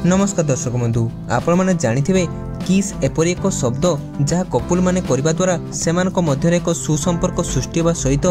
नमस्कार दर्शक बंधु आपण मैंने जानिथिबे किस एपरि एक शब्द जहाँ कपुल माने करबा द्वारा सेमानक मध्य एक सुसंपर्क सृष्टि होगा सहित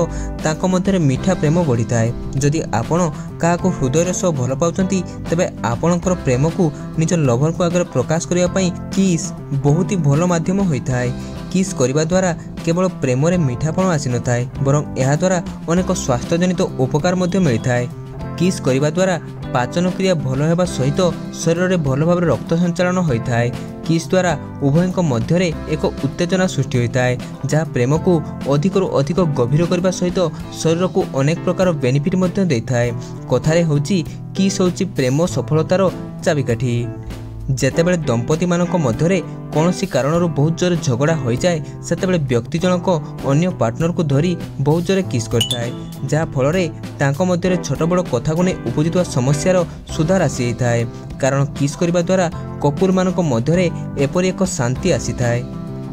तांको मध्य मीठा प्रेम बढ़ी थाए। जदि आपण क्या हृदय सह भल पाउछंती तेबे आपणकर प्रेम को निज लवर को आगे प्रकाश करने पाई किस बहुत ही भल माध्यम होता है। किस करबा द्वारा केवल प्रेम रे मीठापण आसी न थाए बरं एहा द्वारा अनेक स्वास्थ्यजनित उपकार मध्य मिलता है। किस करबा द्वारा पाचन क्रिया भल होगा सहित शरीर में भल भाव रक्त संचालन होता है। किस द्वारा उभयों मध्य एक उत्तेजना सृष्टि होता है जहाँ प्रेम को अधिक अधिक गभीर करने सहित शरीर को अनेक प्रकार बेनिफिट देता है। कथारे होची किस होची प्रेम सफलतार चाबिकाठी। जेतेबेले दंपति मानक मध्यरे कौनसी कारणरू बहुत जोर झगड़ा हो जाए सेतेबेले व्यक्ति जनक अन्य पार्टनर को धरी बहुत जोर किस करता है जहाँ फल तांको मध्यरे छोट बड़ कथा को नहीं उपजित समस्यार सुधार आसी जाता है। कारण किस करबा द्वारा कपुल मानक मध्यरे एपरि एक शांति आसी थाए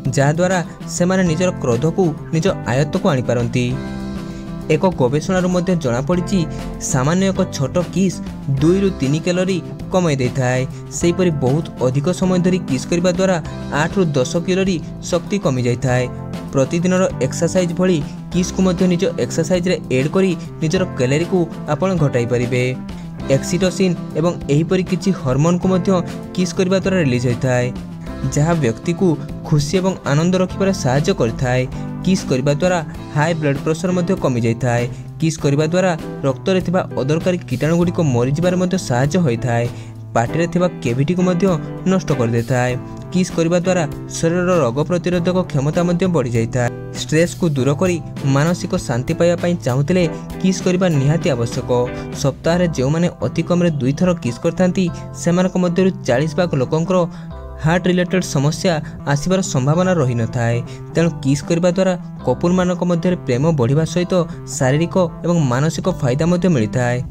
जहाँ द्वारा से माने निजर क्रोध को निज आयत्त को आनी पारंती। एक गवेषणार मध्य जना पड़ी सामान्य एक छोट किस 2 ରୁ 3 कैलोरी कमाई देता है। सेहीपरि बहुत अधिक समय धरी किस करबा द्वारा 8 ରୁ 10 कैलोरी शक्ति कमी जाता है। प्रतिदिन एक्सरसाइज भली किस को मध्य निज एक्सरसाइज रे एड करी निजर कैलोरी को आपण घटाई परिबे। एक्सिटोसिन एवं एहीपरि किछि हार्मोन को मध्य किस करबा द्वारा रिलीज होता है जहाँ व्यक्ति को खुशी एवं आनंद रखिबारे सहायता करता है। किस करबा द्वारा हाई ब्लड प्रेशर मध्य कमी जाता है। किस करबा द्वारा रक्त रे थिबा अदरकारी कीटाणु गुडी को मरी जिबारे मध्य सहायता होता है। पार्टी थिबा केविटी को मध्य नष्ट कर देता है। किस करबा द्वारा शरीर रोग प्रतिरोधक क्षमता मध्य बढ़ी जाता है। स्ट्रेस को दूर करी मानसिक शांति पाइबा पई चाहुतिले किस करबा निहाती आवश्यक। सप्ताह रे जो माने अति कम रे 2 थर किस करथांती सेमानक मध्यरु 40% लोकंकर हार्ट रिलेटेड समस्या आसबार संभावना रही न थाए। तेणु किस करबा द्वारा कपुल मानक मध्य प्रेम बढ़िबा सहित शारीरिक एवं मानसिक फायदा मध्य मिलता है।